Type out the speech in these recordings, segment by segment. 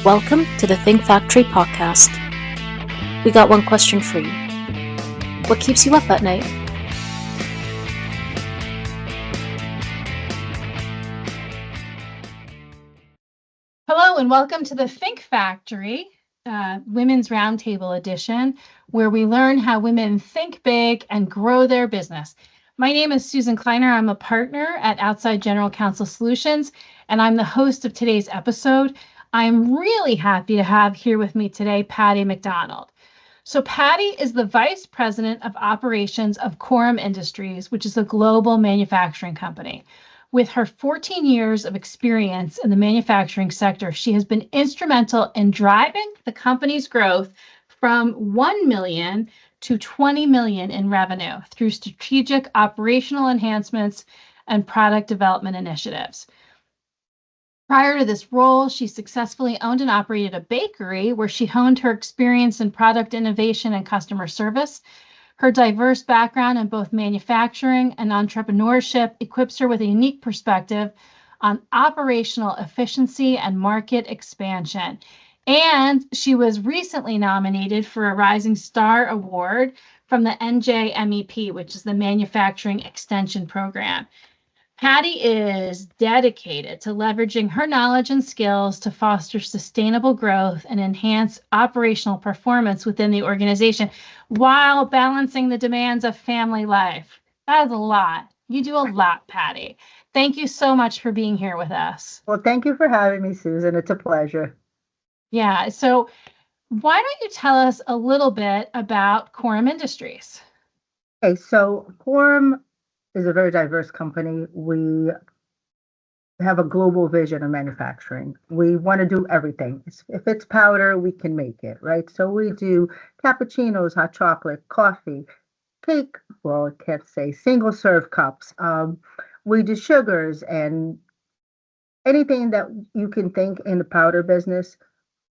Welcome to the Think Factory podcast. We got one question for you. What keeps you up at night? Hello and welcome to the Think Factory, Women's Roundtable Edition, where we learn how women think big and grow their business. My name is Susan Kleiner. I'm a partner at Outside General Counsel Solutions, and I'm the host of today's episode. I'm really happy to have here with me today Patty McDonald. So Patty is the Vice President of Operations of Corim Industries, which is a global manufacturing company. With her 14 years of experience in the manufacturing sector, she has been instrumental in driving the company's growth from 1 million to 20 million in revenue through strategic operational enhancements and product development initiatives. Prior to this role, she successfully owned and operated a bakery where she honed her experience in product innovation and customer service. Her diverse background in both manufacturing and entrepreneurship equips her with a unique perspective on operational efficiency and market expansion. And she was recently nominated for a Rising Star Award from the NJMEP, which is the Manufacturing Extension Program. Patty is dedicated to leveraging her knowledge and skills to foster sustainable growth and enhance operational performance within the organization while balancing the demands of family life. That is a lot. You do a lot, Patty. Thank you so much for being here with us. Well, thank you for having me, Susan. It's a pleasure. Yeah. So why don't you tell us a little bit about Corim Industries? Okay, so Corim is a very diverse company. We have a global vision of manufacturing. We want to do everything. If it's powder, we can make it, right? So we do cappuccinos, hot chocolate, coffee, cake, well, I can't say single serve cups. We do sugars and anything that you can think in the powder business,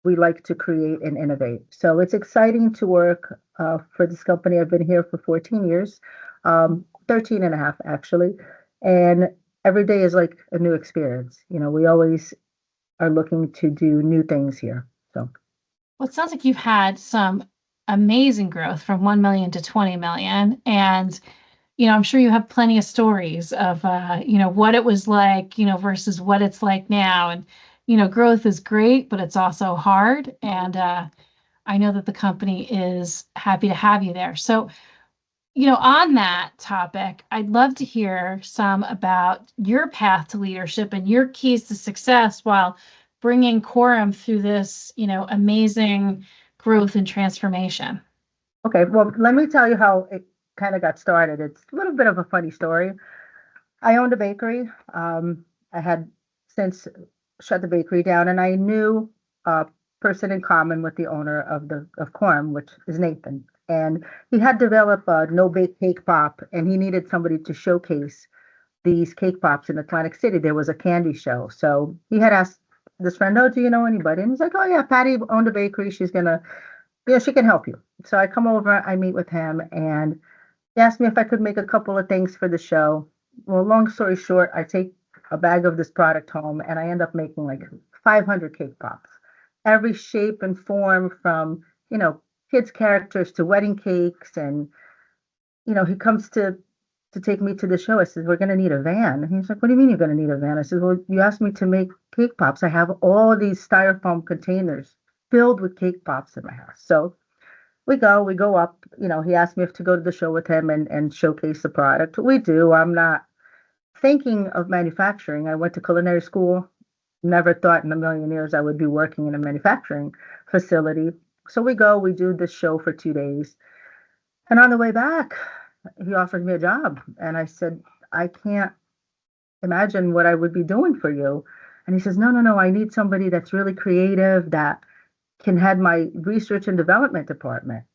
we like to create and innovate. So it's exciting to work for this company. I've been here for 14 years. 13 and a half actually, and every day is like a new experience. You know, we always are looking to do new things here. So well, it sounds like you've had some amazing growth from 1 million to 20 million, and I'm sure you have plenty of stories of what it was like versus what it's like now. And growth is great, but it's also hard, and I know that the company is happy to have you there. So on that topic, I'd love to hear some about your path to leadership and your keys to success while bringing Corim through this, amazing growth and transformation. Okay, well, let me tell you how it kind of got started. It's a little bit of a funny story. I owned a bakery. I had since shut the bakery down, and I knew a person in common with the owner of Corim, which is Nathan. And he had developed a no-bake cake pop, and he needed somebody to showcase these cake pops in Atlantic City. There was a candy show. So he had asked this friend, oh, do you know anybody? And he's like, oh, yeah, Patty owned a bakery. She's going to, she can help you. So I come over, I meet with him, and he asked me if I could make a couple of things for the show. Well, long story short, I take a bag of this product home, and I end up making like 500 cake pops. Every shape and form from, kids' characters to wedding cakes. And, he comes to take me to the show. I said, we're going to need a van. And he's like, what do you mean you're going to need a van? I said, well, you asked me to make cake pops. I have all these styrofoam containers filled with cake pops in my house. So we go up, he asked me if to go to the show with him and showcase the product. We do. I'm not thinking of manufacturing. I went to culinary school. Never thought in a million years I would be working in a manufacturing facility. So we do this show for 2 days. And on the way back, he offered me a job. And I said, I can't imagine what I would be doing for you. And he says, no, I need somebody that's really creative, that can head my research and development department.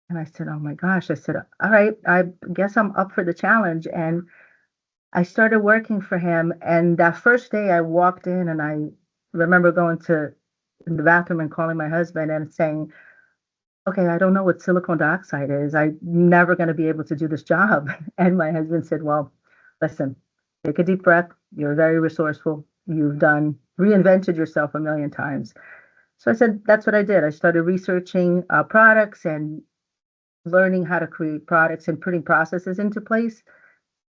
And I said, oh my gosh. I said, all right, I guess I'm up for the challenge. And I started working for him. And that first day I walked in, and I remember going to in the bathroom and calling my husband and saying, okay, I don't know what silicone dioxide is. I'm never going to be able to do this job. And my husband said, well, listen, take a deep breath. You're very resourceful. You've reinvented yourself a million times. So I said, that's what I did. I started researching products and learning how to create products and putting processes into place.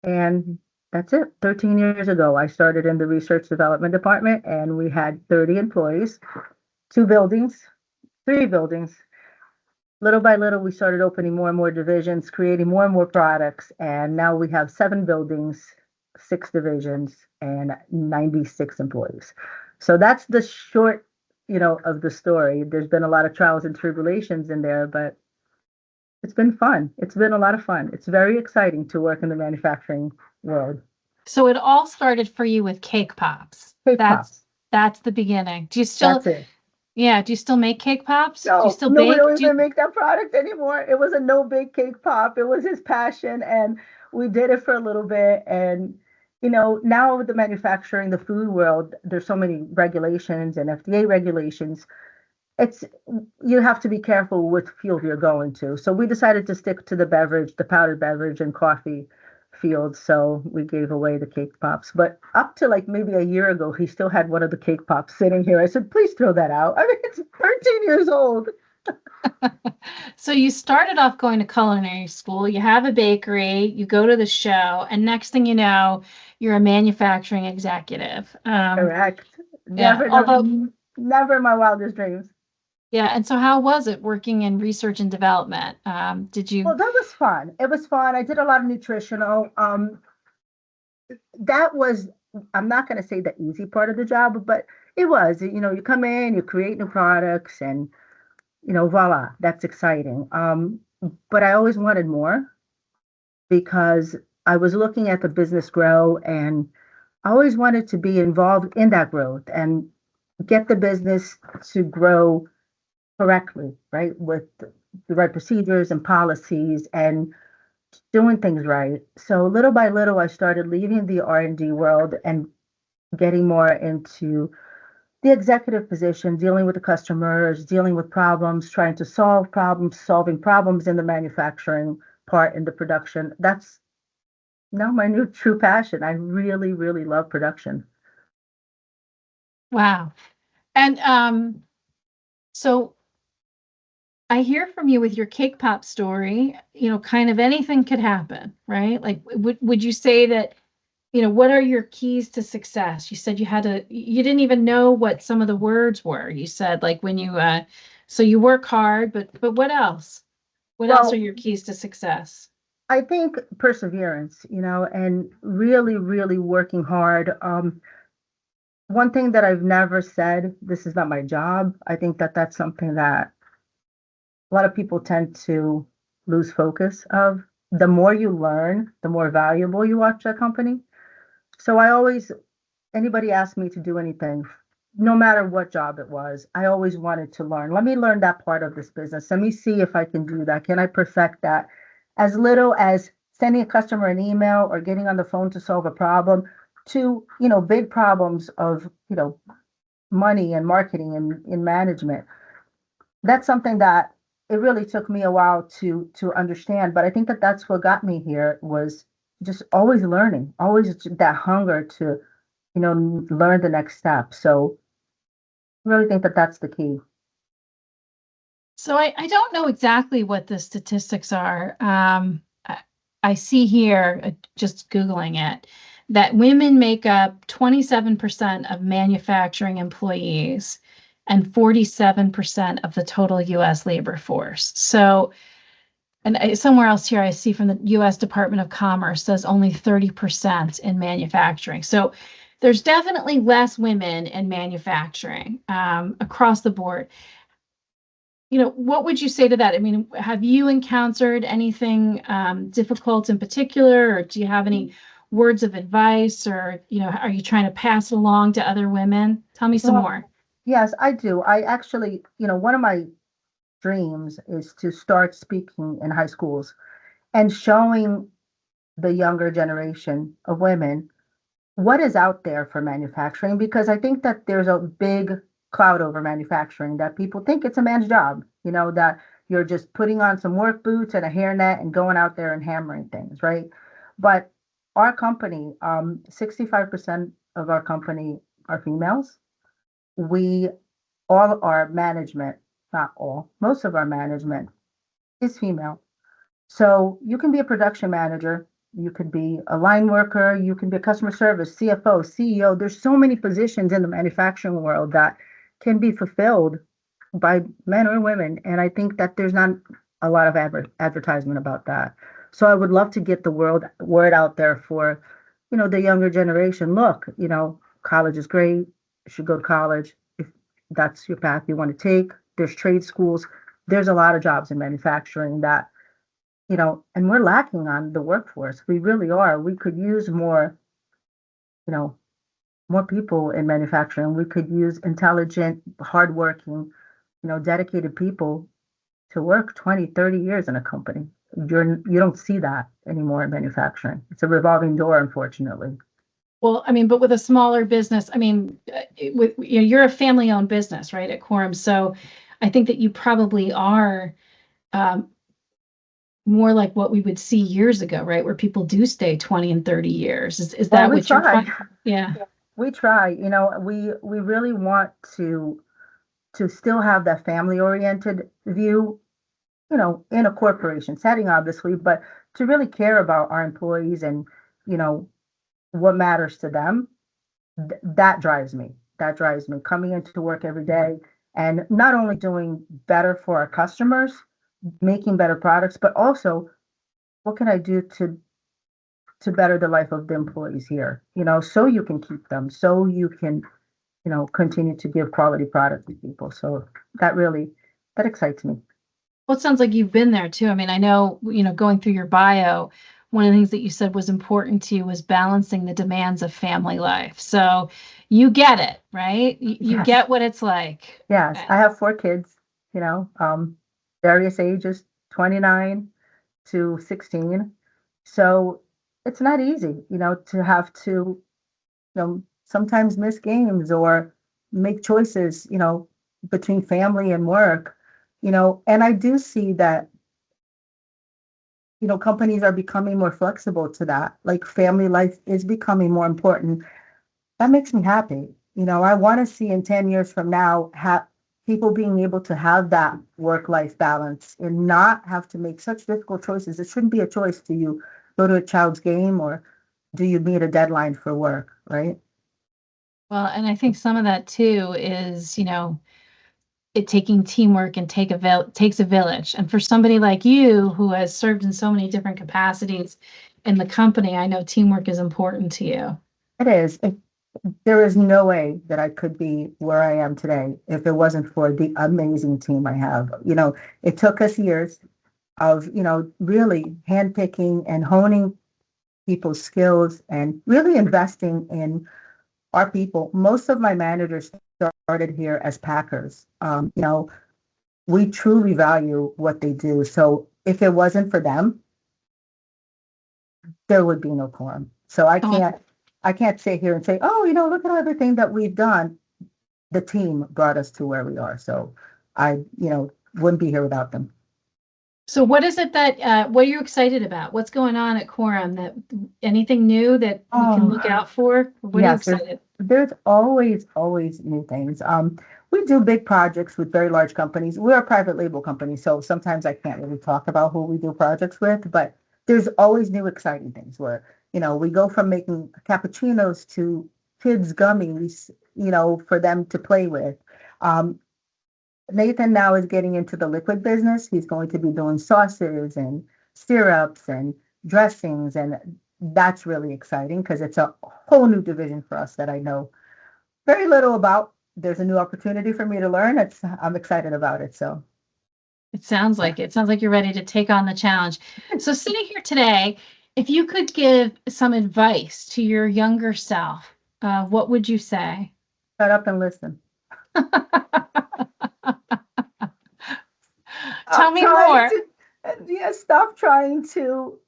And that's it. 13 years ago, I started in the research development department and we had 30 employees, 2 buildings, 3 buildings. Little by little, we started opening more and more divisions, creating more and more products. And now we have 7 buildings, 6 divisions, and 96 employees. So that's the short, of the story. There's been a lot of trials and tribulations in there, but it's been fun. It's been a lot of fun. It's very exciting to work in the manufacturing world. So it all started for you with cake pops. Cake pops. That's the beginning. Do you still? That's it. Yeah. Do you still make cake pops? Do you No, still no, we bake? don't even make that product anymore. It was a no-bake cake pop. It was his passion, and we did it for a little bit. And now with the manufacturing, the food world, there's so many regulations and FDA regulations. It's You have to be careful which field you're going to. So we decided to stick to the powdered beverage and coffee field. So we gave away the cake pops. But up to like maybe a year ago, he still had one of the cake pops sitting here. I said, please throw that out. I mean, it's 13 years old. So you started off going to culinary school, you have a bakery, you go to the show, and next thing you know, you're a manufacturing executive. Correct. Yeah, Never in my wildest dreams. yeah. And so how was it working in research and development? Did you? Well, that was fun. It was fun. I did a lot of nutritional. That was, I'm not going to say the easy part of the job, but it was. You come in, you create new products, and voila, that's exciting. But I always wanted more because I was looking at the business grow, and I always wanted to be involved in that growth and get the business to grow correctly, right? With the right procedures and policies and doing things right. So little by little, I started leaving the R&D world and getting more into the executive position, dealing with the customers, dealing with problems, trying to solve problems, solving problems in the manufacturing part in the production. That's now my new true passion. I really, really love production. Wow. And so I hear from you with your cake pop story, kind of anything could happen, right? Like, would you say that, what are your keys to success? You said you didn't even know what some of the words were. You said like when so you work hard, but what else? What else are Well, your keys to success? I think perseverance, and really, really working hard. One thing that I've never said, this is not my job. I think that that's something that a lot of people tend to lose focus of. The more you learn, the more valuable you watch that company. So anybody asked me to do anything, no matter what job it was, I always wanted to learn. Let me learn that part of this business. Let me see if I can do that. Can I perfect that? As little as sending a customer an email or getting on the phone to solve a problem to, big problems of, money and marketing and in management. That's something that it really took me a while to understand, but I think that that's what got me here was just always learning, always that hunger to learn the next step. So I really think that that's the key. So I don't know exactly what the statistics are. I see here, just Googling it, that women make up 27% of manufacturing employees and 47% of the total US labor force. So, and somewhere else here I see from the US Department of Commerce says only 30% in manufacturing. So there's definitely less women in manufacturing across the board. What would you say to that? I mean, have you encountered anything difficult in particular, or do you have any words of advice, or, are you trying to pass it along to other women? Tell me some Well, more. yes, I do. I actually, one of my dreams is to start speaking in high schools and showing the younger generation of women what is out there for manufacturing, because I think that there's a big cloud over manufacturing that people think it's a man's job, that you're just putting on some work boots and a hairnet and going out there and hammering things, right? But our company, 65% of our company are females. We all our management, not all, most of our management is female. So you can be a production manager, you could be a line worker, you can be a customer service, CFO, CEO. There's so many positions in the manufacturing world that can be fulfilled by men or women. And I think that there's not a lot of advertisement about that. So I would love to get the word out there for, the younger generation. Look, college is great. You should go to college if that's your path you want to take. There's trade schools. There's a lot of jobs in manufacturing that, and we're lacking on the workforce. We really are. We could use you know, more people in manufacturing. We could use intelligent, hardworking, dedicated people to work 20, 30 years in a company. You don't see that anymore in manufacturing. It's a revolving door, unfortunately. Well, I mean, but with a smaller business, I mean, you're a family-owned business, right, at Corim. So I think that you probably are more like what we would see years ago, right, where people do stay 20 and 30 years. Is that what you're trying? Yeah. We try. We really want to still have that family-oriented view, in a corporation setting, obviously, but to really care about our employees and, what matters to them. That drives me. That drives me coming into work every day and not only doing better for our customers, making better products, but also what can I do to better the life of the employees here, so you can keep them, so you can, continue to give quality product to people. So that excites me. Well, it sounds like you've been there too. I mean, I know, going through your bio, one of the things that you said was important to you was balancing the demands of family life. So you get it, right? You Yes. get what it's like. Yes, I have 4 kids, various ages, 29 to 16. So it's not easy, to have to, sometimes miss games or make choices, between family and work, and I do see that, companies are becoming more flexible to that. Like family life is becoming more important. That makes me happy. I want to see in 10 years from now, people being able to have that work-life balance and not have to make such difficult choices. It shouldn't be a choice. Do you go to a child's game or do you meet a deadline for work, right? Well, and I think some of that too is, it taking teamwork and takes a village. And for somebody like you who has served in so many different capacities in the company, I know teamwork is important to you. It is. There is no way that I could be where I am today if it wasn't for the amazing team I have. It took us years of, really handpicking and honing people's skills and really investing in our people. Most of my managers started here as packers. We truly value what they do. So if it wasn't for them, there would be no Corim. So I can't sit here and say, oh, look at everything that we've done. The team brought us to where we are. So I, wouldn't be here without them. So what is it that, what are you excited about? What's going on at Corim? That anything new that we can look out for? What are you excited? There's always new things. We do big projects with very large companies. We're a private label company, so sometimes I can't really talk about who we do projects with, but there's always new exciting things where, we go from making cappuccinos to kids gummies, for them to play with. Nathan now is getting into the liquid business. He's going to be doing sauces and syrups and dressings, and that's really exciting because it's a whole new division for us that I know very little about. There's a new opportunity for me to learn. I'm excited about it. So it sounds like you're ready to take on the challenge. So sitting here today, if you could give some advice to your younger self, what would you say? Shut up and listen. Tell me more. Stop trying to,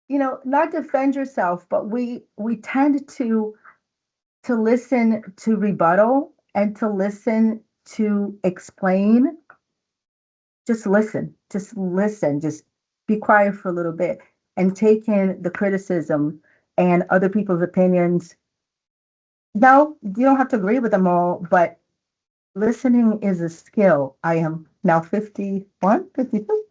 not defend yourself, but we tend to listen to rebuttal and to listen to explain. Just listen, just be quiet for a little bit and take in the criticism and other people's opinions. No, you don't have to agree with them all, but listening is a skill. I am now 51, 52.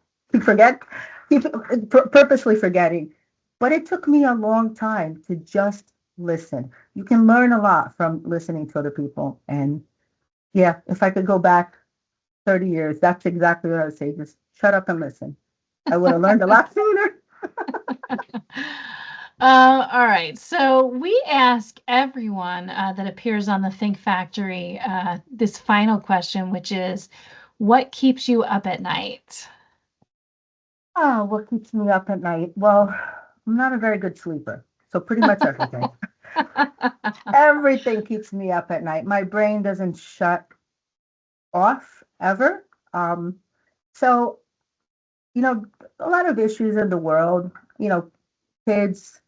Keep purposely forgetting. But it took me a long time to just listen. You can learn a lot from listening to other people. And yeah, if I could go back 30 years, that's exactly what I would say. Just shut up and listen. I would have learned a lot sooner. All right. So we ask everyone that appears on the Think Factory this final question, which is, what keeps you up at night? Oh, what keeps me up at night? Well, I'm not a very good sleeper. So pretty much everything. Everything keeps me up at night. My brain doesn't shut off ever. So, a lot of issues in the world, kids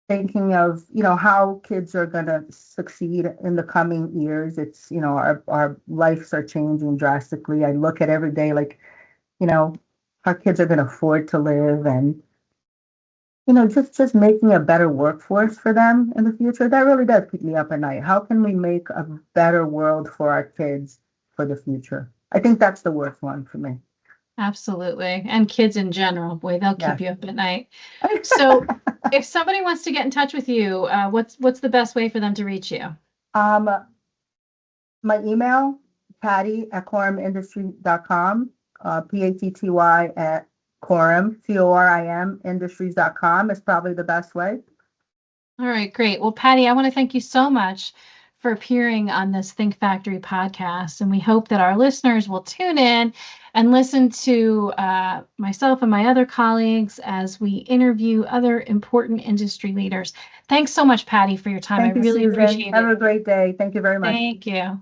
thinking of, how kids are going to succeed in the coming years. It's, our lives are changing drastically. I look at every day like, our kids are going to afford to live and, just making a better workforce for them in the future. That really does keep me up at night. How can we make a better world for our kids for the future? I think that's the worst one for me. Absolutely. And kids in general, boy, they'll keep Yeah. you up at night. So if somebody wants to get in touch with you, what's the best way for them to reach you? My email, Patty@CorimIndustries.com, Patty at Corim Industries.com is probably the best way. All right, great. Well, Patty, I want to thank you so much for appearing on this Think Factory podcast. And we hope that our listeners will tune in and listen to myself and my other colleagues as we interview other important industry leaders. Thanks so much, Patty, for your time. Thank you, I really Susan. appreciate Have it. a great day. Thank you very much. Thank you.